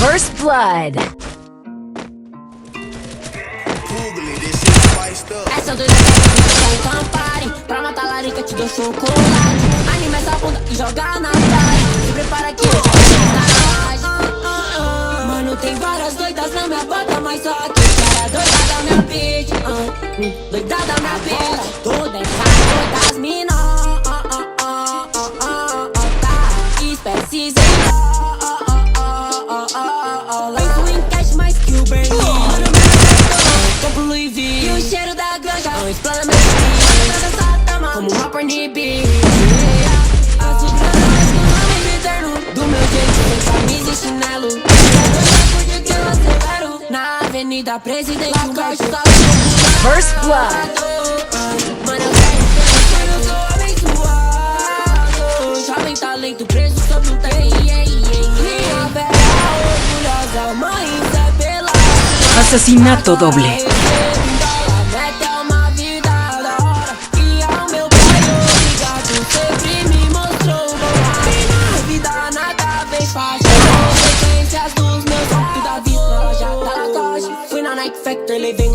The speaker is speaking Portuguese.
First blood. Essa doida quer com campari. Pra matar larica te dou chocolate. Anima essa bunda e joga na praia. Se prepara que hoje tá. Mano, tem várias doidas na minha banda, mas só que cara doida da minha bitch. Doida da minha bitch. Toda essa das mina. Tá, espécies em Lenço em cash mais que o Berlim. Compro Louis V. E o cheiro da ganja explana meu espírito. Como um rapper nibi. Azul pra nós com nome eterno. Do meu jeito, sem camisa e chinelo. Porque que eu acelero na avenida Presidente. First blood. Mano, eu sou abençoado. Jovem talento preso sob um trem. Minha velha orgulhosa mãe pela Asesinato doble. Levei